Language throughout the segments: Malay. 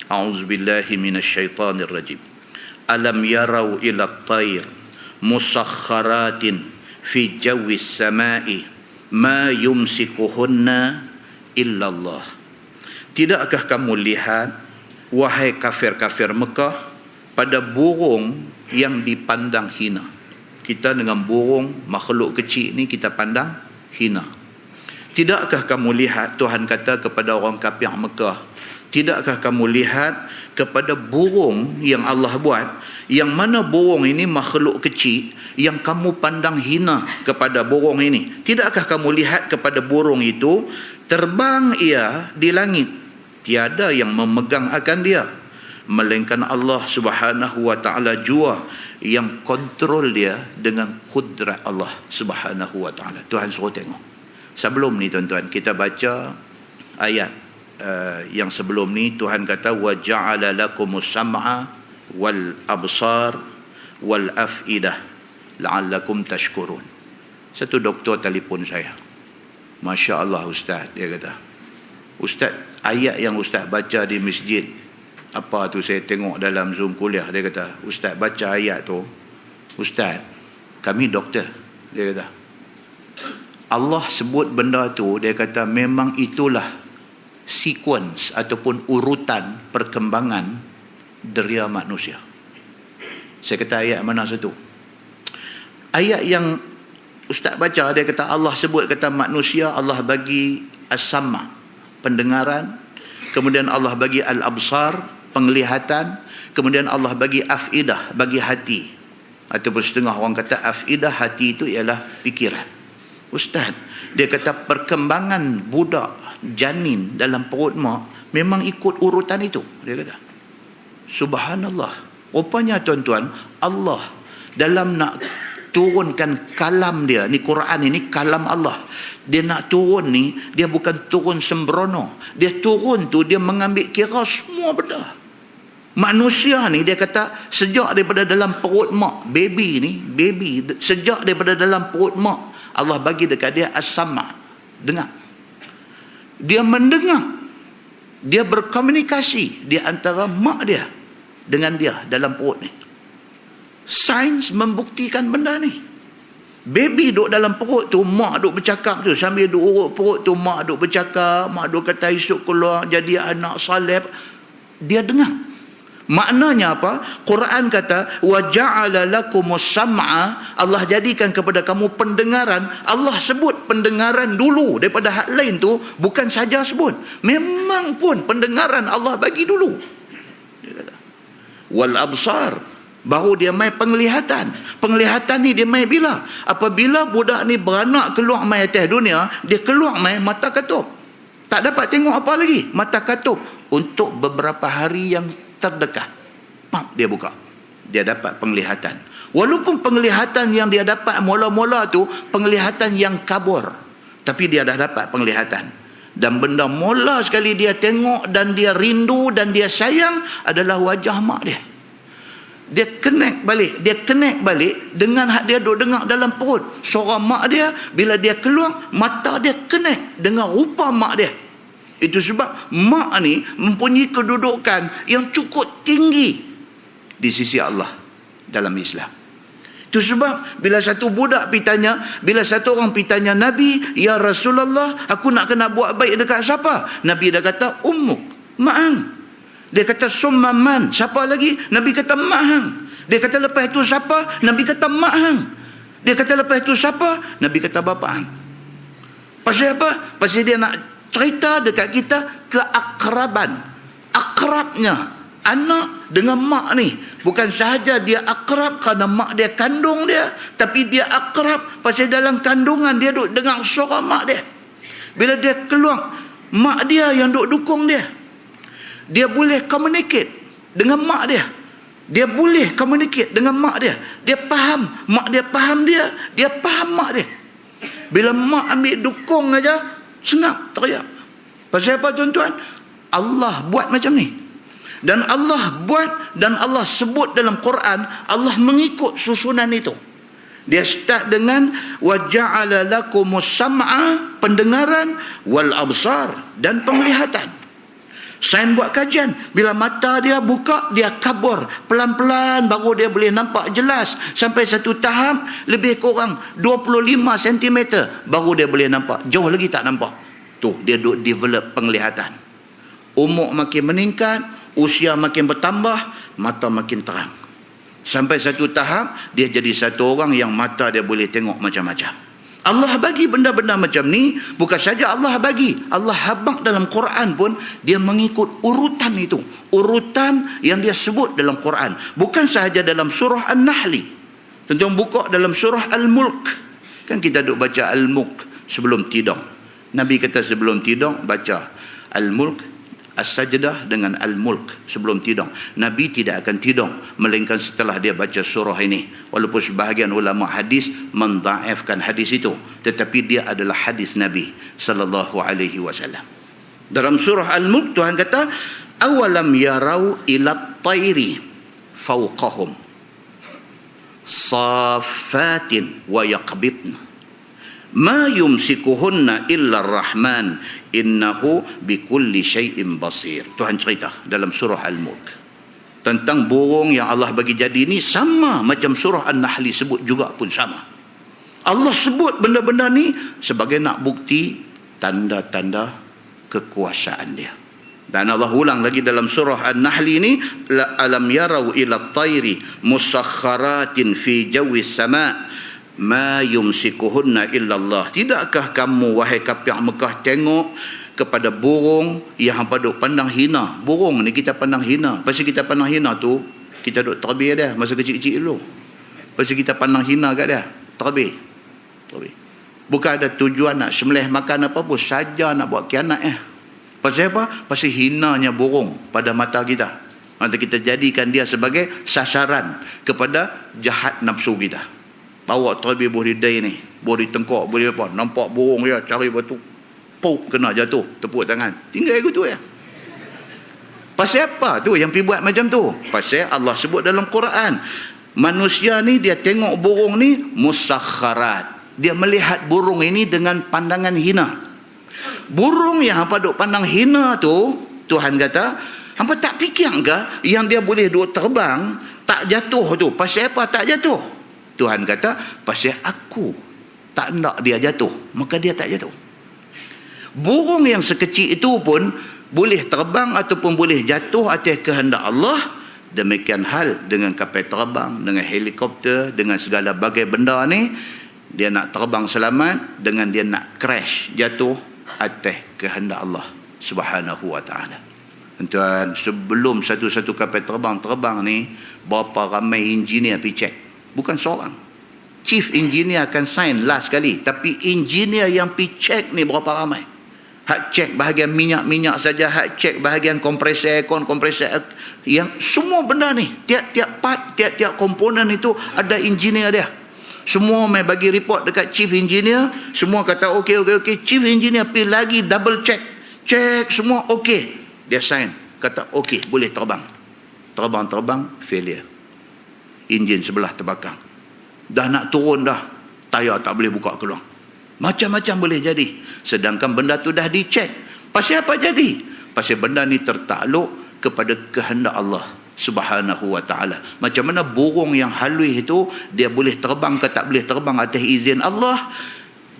A'udzubillahi minasyaitonir rajim. Alam yarau ila at-tayr musakhkharatin fi jawis samai ma yumsikuhunna illallah. Tidakkah kamu lihat, wahai kafir-kafir Mekah, pada burung yang dipandang hina? Kita dengan burung, makhluk kecil ni kita pandang hina. Tidakkah kamu lihat, Tuhan kata kepada orang kafir Mekah, tidakkah kamu lihat kepada burung yang Allah buat, yang mana burung ini makhluk kecil yang kamu pandang hina kepada burung ini? Tidakkah kamu lihat kepada burung itu, terbang ia di langit, tiada yang memegang akan dia, melainkan Allah Subhanahu wa ta'ala jua yang kontrol dia dengan kudrat Allah Subhanahu wa ta'ala. Tuhan suruh tengok. Sebelum ni tuan-tuan, kita baca ayat yang sebelum ni. Tuhan kata wa ja'ala lakumus sam'a wal absar wal afidah la'allakum tashkurun. Satu doktor telefon saya. Masya Allah Ustaz, dia kata, Ustaz, ayat yang Ustaz baca di masjid, apa tu saya tengok dalam Zoom kuliah, dia kata, Ustaz baca ayat tu, Ustaz, kami doktor, dia kata, Allah sebut benda tu, dia kata memang itulah sequence ataupun urutan perkembangan deria manusia. Saya kata ayat mana satu? Ayat yang Ustaz baca, dia kata Allah sebut, kata manusia Allah bagi as-sama, pendengaran, kemudian Allah bagi al-absar, penglihatan, kemudian Allah bagi afidah, bagi hati, ataupun setengah orang kata afidah, hati itu ialah fikiran. Ustaz, dia kata perkembangan budak janin dalam perut mak memang ikut urutan itu, dia kata. Subhanallah. Rupanya tuan-tuan, Allah dalam nak turunkan kalam dia, ni Quran ini kalam Allah, dia nak turun ni, dia bukan turun sembrono, dia turun tu dia mengambil kira semua benda. Manusia ni, dia kata sejak daripada dalam perut mak, baby ni, baby sejak daripada dalam perut mak, Allah bagi dekat dia as-sama', dengar. Dia mendengar, dia berkomunikasi di antara mak dia dengan dia dalam perut ni. Sains membuktikan benda ni. Baby duduk dalam perut tu, mak duduk bercakap tu, sambil duduk urut perut tu, mak duduk bercakap, mak duduk kata esok keluar jadi anak saleh. Dia dengar. Maknanya apa? Quran kata wa ja'ala lakumus sam'a, Allah jadikan kepada kamu pendengaran. Allah sebut pendengaran dulu daripada hak lain tu, bukan saja sebut, memang pun pendengaran Allah bagi dulu. Dia kata wal absar, baru dia mai penglihatan. Penglihatan ni dia mai bila? Apabila budak ni beranak keluar mai atas dunia, dia keluar mai mata katup. Tak dapat tengok apa lagi, mata katup untuk beberapa hari yang terdekat. Pap, dia buka, dia dapat penglihatan. Walaupun penglihatan yang dia dapat mula-mula tu penglihatan yang kabur, tapi dia dah dapat penglihatan. Dan benda mula sekali dia tengok dan dia rindu dan dia sayang adalah wajah mak dia. Dia connect balik dengan hak dia duduk dengar dalam perut. Suara mak dia, bila dia keluar, mata dia connect dengan rupa mak dia. Itu sebab mak ni mempunyai kedudukan yang cukup tinggi di sisi Allah dalam Islam. Itu sebab bila satu budak pitanya, bila satu orang pitanya Nabi, ya Rasulullah, aku nak kena buat baik dekat siapa? Nabi dah kata ummuk, ma'ang. Dia kata summa man, siapa lagi? Nabi kata ma'ang. Dia kata lepas itu siapa? Nabi kata ma'ang. Dia kata lepas itu siapa? Nabi kata bapa'ang. Pasal apa? Pasal dia nak cerita dekat kita keakraban. Akrabnya anak dengan mak ni, bukan sahaja dia akrab kerana mak dia kandung dia, tapi dia akrab pasal dalam kandungan dia duduk dengar suara mak dia. Bila dia keluar, mak dia yang duduk dukung dia. Dia boleh communicate dengan mak dia. Dia boleh communicate dengan mak dia. Dia faham mak dia, faham dia, dia faham mak dia. Bila mak ambil dukung aja, sengap, teriak. Pasal apa tuan-tuan? Allah buat macam ni. Dan Allah buat, dan Allah sebut dalam Quran, Allah mengikut susunan itu. Dia start dengan wa ja'ala lakumus sam'a, pendengaran, wal absar, dan penglihatan. Sains buat kajian. Bila mata dia buka, dia kabur. Pelan-pelan baru dia boleh nampak jelas. Sampai satu tahap, lebih kurang 25 cm. Baru dia boleh nampak. Jauh lagi tak nampak. Tu, dia duk develop penglihatan. Umur makin meningkat, usia makin bertambah, mata makin terang. Sampai satu tahap, dia jadi satu orang yang mata dia boleh tengok macam-macam. Allah bagi benda-benda macam ni, bukan saja Allah bagi, Allah habaq dalam Quran pun dia mengikut urutan itu, urutan yang dia sebut dalam Quran, bukan sahaja dalam surah An-Nahli. Tuan-tuan buka dalam surah Al-Mulk, kan kita duk baca Al-Mulk sebelum tidur. Nabi kata sebelum tidur baca Al-Mulk, As-Sajdah dengan Al-Mulk sebelum tidur. Nabi tidak akan tidur melainkan setelah dia baca surah ini. Walaupun sebahagian ulama hadis mendhaifkan hadis itu, tetapi dia adalah hadis Nabi sallallahu alaihi wasallam. Dalam surah Al-Mulk Tuhan kata, awalam yarau ila at-tayri fawqahum safatin wa yaqbitna ma yumsikuhunna illa ar-Rahman innahu bikulli syai'in basir. Tuhan cerita dalam surah Al-Mulk tentang burung yang Allah bagi jadi ni, sama macam surah An-Nahli sebut juga pun sama. Allah sebut benda-benda ni sebagai nak bukti tanda-tanda kekuasaan dia. Dan Allah ulang lagi dalam surah An-Nahli ni, alam yarau ila at-tayri musakhkharatin fi jawis sama' ma yumsikuhunna illallah. Tidakkah kamu wahai kafir Mekah tengok kepada burung yang hampa duk pandang hina? Burung ni kita pandang hina. Pasal kita pandang hina tu, kita duk terbih dia masa kecil-kecil dulu. Pasal kita pandang hina kat dia, terbih. Bukan ada tujuan nak sembelih makan apa pun, saja nak buat kianat Pasal apa? Pasal hinanya burung pada mata kita. Mata kita jadikan dia sebagai sasaran kepada jahat nafsu kita. Bawa terbih boleh day ni, boleh tengkok, boleh apa, nampak burung dia cari batu, puk kena jatuh, tepuk tangan, tinggal aku tu ya. Pasal apa tu yang pergi buat macam tu? Pasal Allah sebut dalam Quran, manusia ni dia tengok burung ni musakhkharat, dia melihat burung ini dengan pandangan hina. Burung yang hampa duk pandang hina tu, Tuhan kata, hampa tak fikir ke yang dia boleh duk terbang tak jatuh tu? Pasal apa tak jatuh? Tuhan kata, pasal aku tak nak dia jatuh, maka dia tak jatuh. Burung yang sekecil itu pun boleh terbang ataupun boleh jatuh atas kehendak Allah. Demikian hal dengan kapal terbang, dengan helikopter, dengan segala bagai benda ni. Dia nak terbang selamat dengan dia nak crash, jatuh atas kehendak Allah Subhanahu wa ta'ala. Tuan, sebelum satu-satu kapal terbang ni, berapa ramai engineer pergi cek? Bukan seorang. Chief engineer akan sign last kali, tapi engineer yang pergi cek ni berapa ramai? Hak cek bahagian minyak-minyak saja, hak cek bahagian kompresor aircon, kompresor yang semua benda ni, tiap-tiap part, tiap-tiap komponen itu ada engineer dia. Semua mai bagi report dekat chief engineer, semua kata okey. Chief engineer pergi lagi double check semua okey. Dia sign, kata okey, boleh terbang. Terbang, failure. Enjin sebelah terbakar. Dah nak turun dah, tayar tak boleh buka keluar. Macam-macam boleh jadi. Sedangkan benda tu dah dicek. Pasal apa jadi? Pasal benda ni tertakluk kepada kehendak Allah Subhanahu wa ta'ala. Macam mana burung yang halus itu, dia boleh terbang ke tak boleh terbang atas izin Allah.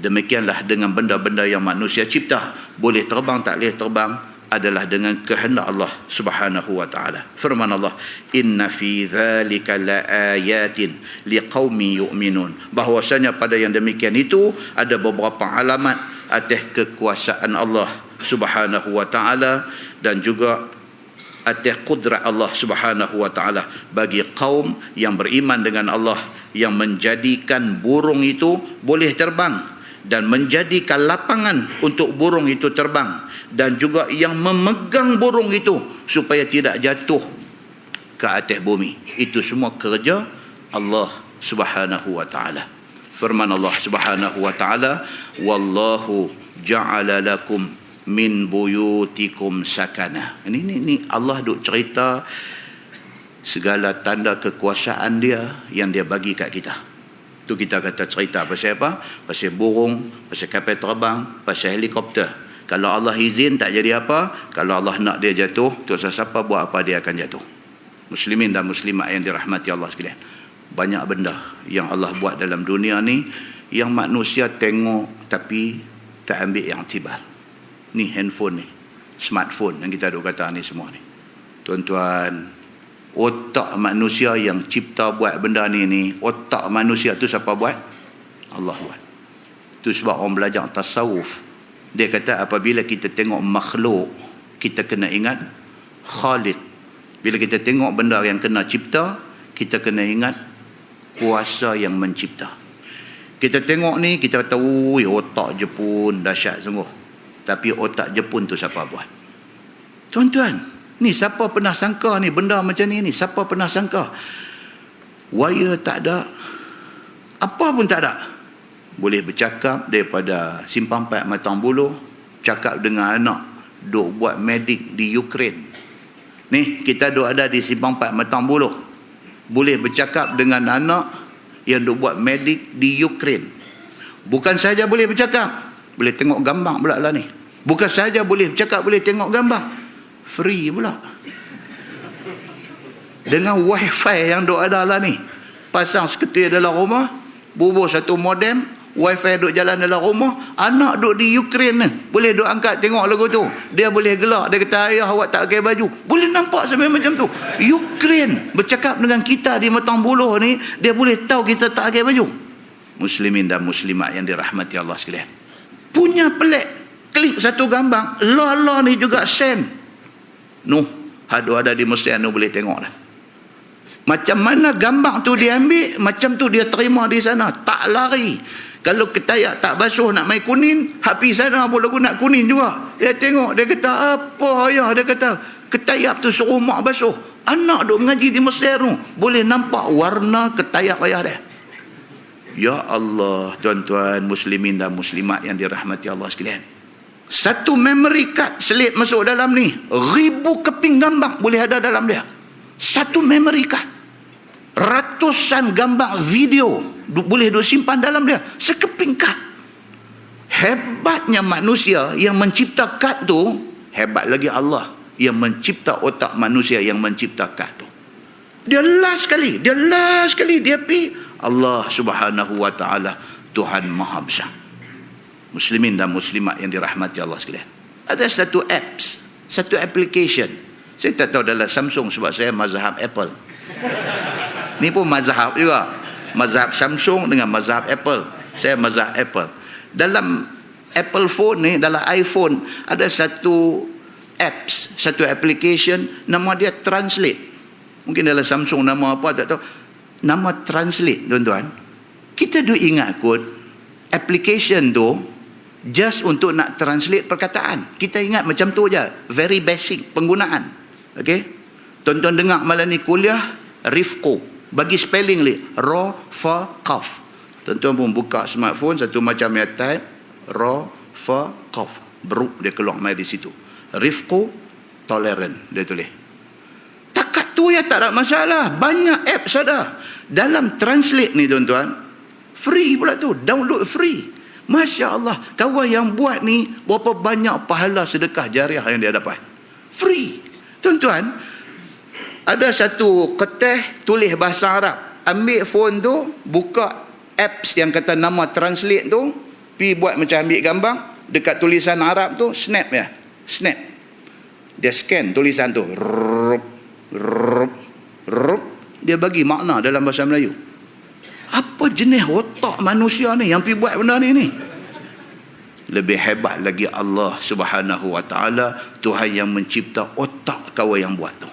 Demikianlah dengan benda-benda yang manusia cipta. Boleh terbang, tak boleh terbang, adalah dengan kehendak Allah Subhanahu wa ta'ala. Firman Allah, inna fi dzalika laayatin liqaumin yu'minun. Bahwasanya pada yang demikian itu ada beberapa alamat atas kekuasaan Allah Subhanahu wa ta'ala dan juga atas kudrat Allah Subhanahu wa ta'ala bagi kaum yang beriman dengan Allah, yang menjadikan burung itu boleh terbang dan menjadikan lapangan untuk burung itu terbang, dan juga yang memegang burung itu supaya tidak jatuh ke atas bumi. Itu semua kerja Allah Subhanahu wa ta'ala. Firman Allah Subhanahu wa ta'ala, wallahu ja'ala lakum min buyutikum sakana. Ini Allah duk cerita segala tanda kekuasaan dia yang dia bagi kat kita. Tu kita kata cerita pasal apa? Pasal burung, pasal kapal terbang, pasal helikopter. Kalau Allah izin tak jadi apa. Kalau Allah nak dia jatuh, tu siapa buat apa dia akan jatuh. Muslimin dan muslimat yang dirahmati Allah sekalian. Banyak benda yang Allah buat dalam dunia ni yang manusia tengok tapi tak ambil yang tibar. Ni handphone ni, smartphone yang kita duk kata ni semua ni. Tuan-tuan, otak manusia yang cipta buat benda ni, otak manusia tu siapa buat? Allah buat. Tu sebab orang belajar tasawuf, dia kata apabila kita tengok makhluk, kita kena ingat Khaliq. Bila kita tengok benda yang kena cipta, kita kena ingat kuasa yang mencipta. Kita tengok ni, kita tahu otak Jepun dahsyat sungguh. Tapi otak Jepun tu siapa buat? Tuan-tuan, ni siapa pernah sangka ni benda macam ni? Siapa pernah sangka? Wire tak ada, apa pun tak ada. Boleh bercakap daripada Simpang 4 Matang Buluh, cakap dengan anak duk buat medik di Ukraine. Ni kita duk ada di Simpang 4 Matang Buluh, boleh bercakap dengan anak yang duk buat medik di Ukraine. Bukan saja boleh bercakap, boleh tengok gambar pula lah ni. Bukan saja boleh bercakap, boleh tengok gambar, free pula. Dengan wifi yang duk ada lah ni. Pasang seketir dalam rumah, bubuh satu modem, wifi duk jalan dalam rumah, anak duk di Ukraine ni, boleh duk angkat tengok lagu tu. Dia boleh gelak, dia kata ayah awak tak pakai baju. Boleh nampak sampai macam tu. Ukraine bercakap dengan kita di Matang Buluh ni, dia boleh tahu kita tak pakai baju. Muslimin dan muslimat yang dirahmati Allah sekalian. Punya pelik. Klik satu gambar, la ni juga send. Ada di Mesir nu boleh tengok dah. Macam mana gambar tu dia ambil, macam tu dia terima di sana. Tak lari. Kalau ketayak tak basuh nak main kuning, habis sana pun lagu nak kuning juga. Dia tengok, dia kata, apa ayah? Dia kata, ketayak tu suruh mak basuh. Anak duk mengaji di Mesir tu, boleh nampak warna ketayak ayah dia. Ya Allah, tuan-tuan muslimin dan muslimat yang dirahmati Allah sekalian. Satu memory card selit masuk dalam ni, 1000 keping gambar boleh ada dalam dia. Satu memory card, ratusan gambar video boleh disimpan dalam dia, sekeping kad. Hebatnya manusia yang mencipta kad tu, hebat lagi Allah yang mencipta otak manusia yang mencipta kad tu. Dia last sekali dia pi Allah Subhanahu wa taala, Tuhan Maha Besar. Muslimin dan muslimat yang dirahmati Allah sekalian. Ada satu apps, satu application. Saya tak tahu dalam Samsung sebab saya mazhab Apple. Ni pun mazhab juga. Mazhab Samsung dengan mazhab Apple. Saya mazhab Apple. Dalam Apple phone ni, dalam iPhone, ada satu apps, satu application, nama dia Translate. Mungkin dalam Samsung nama apa tak tahu. Nama Translate, tuan-tuan. Kita duk ingat kot, application tu just untuk nak translate perkataan. Kita ingat macam tu je. Very basic penggunaan. Okay? Tuan-tuan dengar malam ni kuliah Rifqo. Bagi spelling li. Ra, Fa, Qaf. Tuan-tuan pun buka smartphone, satu macam ya type. Ra, Fa, Qaf. Beruk dia keluar mai di situ. Rifqo, tolerant. Dia tulis. Takat tu ya tak ada masalah. Banyak apps ada. Dalam translate ni tuan-tuan, free pula tu. Download free. Masya Allah, kawan yang buat ni berapa banyak pahala sedekah jariah yang dia dapat. Free. Tuan-tuan, ada satu kertas tulis bahasa Arab. Ambil phone tu, buka apps yang kata nama Translate tu, pi buat macam ambil gambar, dekat tulisan Arab tu, snap ya. Snap. Dia scan tulisan tu. Dia bagi makna dalam bahasa Melayu. Apa jenis otak manusia ni yang pergi buat benda ni? Lebih hebat lagi Allah Subhanahu wa taala, Tuhan yang mencipta otak kau yang buat tu.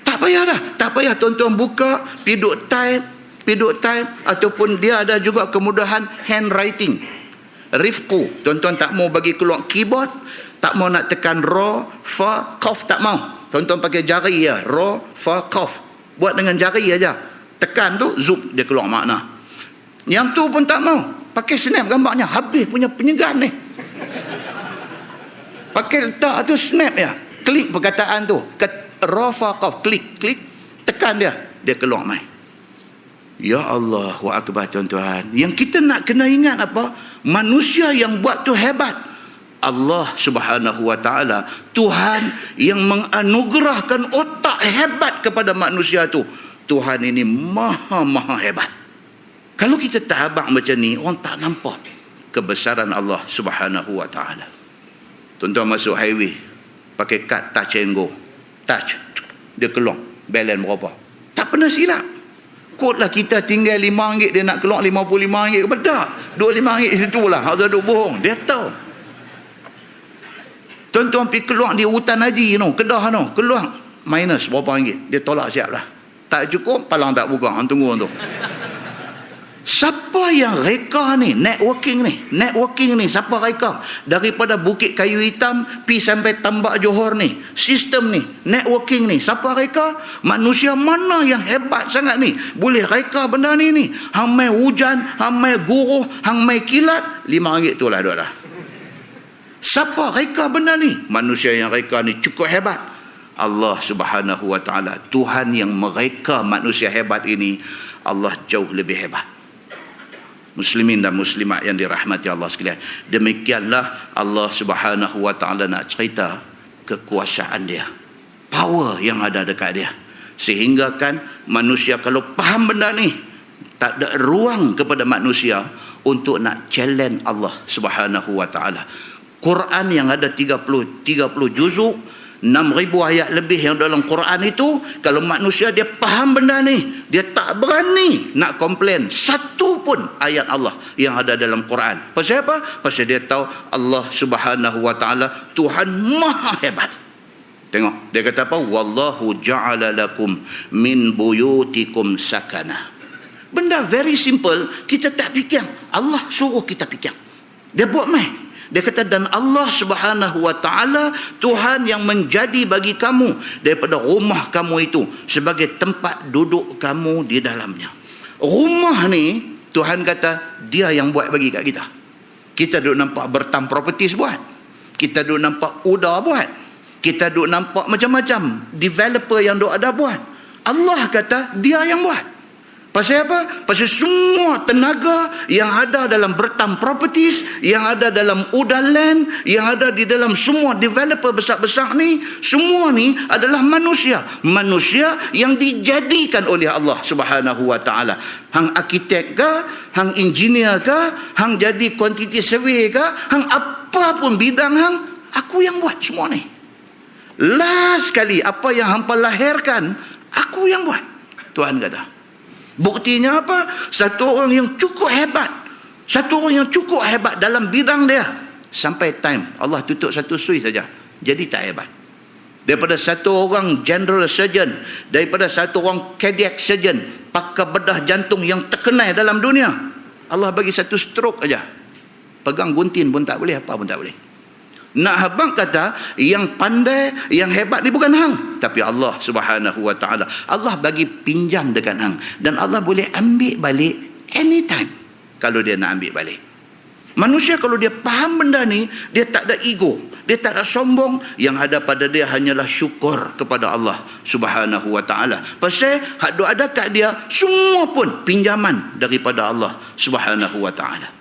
Tak payah dah. Tak payah tuan-tuan buka, piduk type ataupun dia ada juga kemudahan handwriting. Rifqo, tuan-tuan tak mau bagi keluar keyboard, tak mau nak tekan ra, fa, qaf, tak mau. Tuan-tuan pakai jari ya, ra, fa, qaf. Buat dengan jari aja. Tekan tu, zoom, dia keluar makna. Yang tu pun tak mau. Pakai snap gambarnya. Habis punya penyegan ni. Pakai letak tu snap ya. Klik perkataan tu. Rafaqaf. Klik. Tekan dia. Dia keluar mai. Ya Allah wa akbar tuan-tuan. Yang kita nak kena ingat apa? Manusia yang buat tu hebat. Allah Subhanahu wa ta'ala, Tuhan yang menganugerahkan otak hebat kepada manusia tu. Tuhan ini maha hebat. Kalau kita tak abang macam ni, orang tak nampak kebesaran Allah Subhanahu wa ta'ala. Tuan-tuan masuk highway, pakai kad touch and go. Touch, dia keluar. Balance berapa? Tak pernah silap. Kotlah kita tinggal RM5, dia nak keluar RM55 ke bedak. RM25 situ lah. Ada duk bohong. Dia tahu. Tuan-tuan pergi keluar di hutan haji no, Kedah no, keluar minus berapa ringgit. Dia tolak siap lah. Tak cukup, palang tak buka. Hang tunggu tu. Siapa yang reka ni? Networking ni siapa reka? Daripada Bukit Kayu Hitam pi sampai Tambak Johor ni, sistem ni, networking ni, siapa reka? Manusia mana yang hebat sangat ni boleh reka benda ni? Hang mai hujan, hang mai guruh, hang mai kilat, RM5 tu lah dah. Siapa reka benda ni? Manusia yang reka ni cukup hebat. Allah Subhanahu wa ta'ala, Tuhan yang mereka manusia hebat ini, Allah jauh lebih hebat. Muslimin dan muslimat yang dirahmati Allah sekalian, demikianlah Allah Subhanahu wa ta'ala nak cerita kekuasaan dia, power yang ada dekat dia, sehingga kan manusia kalau faham benda ni, tak ada ruang kepada manusia untuk nak challenge Allah Subhanahu wa ta'ala. Quran yang ada 30 juzuk, 6,000 ayat lebih yang dalam Quran itu, kalau manusia dia faham benda ni, dia tak berani nak komplain satu pun ayat Allah yang ada dalam Quran. Pasal apa? Pasal dia tahu Allah Subhanahu wa ta'ala Tuhan maha hebat. Tengok, dia kata apa? Wallahu ja'ala lakum min buyutikum sakana. Benda very simple, kita tak fikir. Allah suruh kita fikir. Dia buat mai. Dia kata, dan Allah Subhanahu wa ta'ala Tuhan yang menjadi bagi kamu daripada rumah kamu itu sebagai tempat duduk kamu di dalamnya. Rumah ni Tuhan kata dia yang buat bagi kat kita. Kita duk nampak Bertam Properties buat, kita duk nampak Uda buat, kita duk nampak macam-macam developer yang duk ada buat. Allah kata dia yang buat. Pasal apa? Pasal semua tenaga yang ada dalam Bertam Properties, yang ada dalam Uda Land, yang ada di dalam semua developer besar-besar ni, semua ni adalah manusia. Manusia yang dijadikan oleh Allah Subhanahu wa ta'ala. Hang arkitek ke, hang engineer ke, hang jadi quantity survey ke, hang apa pun bidang hang, aku yang buat semua ni. Last sekali apa yang hampa lahirkan, aku yang buat. Tuhan kata. Buktinya apa? Satu orang yang cukup hebat, satu orang yang cukup hebat dalam bidang dia, sampai time Allah tutup satu sui saja, jadi tak hebat. Daripada satu orang general surgeon, daripada satu orang cardiac surgeon, pakar bedah jantung yang terkenal dalam dunia, Allah bagi satu stroke aja, pegang gunting pun tak boleh, apa pun tak boleh. Nak habang kata yang pandai, yang hebat ni bukan hang, tapi Allah Subhanahu wa ta'ala. Allah bagi pinjam dekat hang, dan Allah boleh ambil balik anytime kalau dia nak ambil balik. Manusia kalau dia faham benda ni, dia tak ada ego, dia tak ada sombong. Yang ada pada dia hanyalah syukur kepada Allah Subhanahu wa ta'ala. Pasal hak ada kat dia semua pun pinjaman daripada Allah Subhanahu wa ta'ala.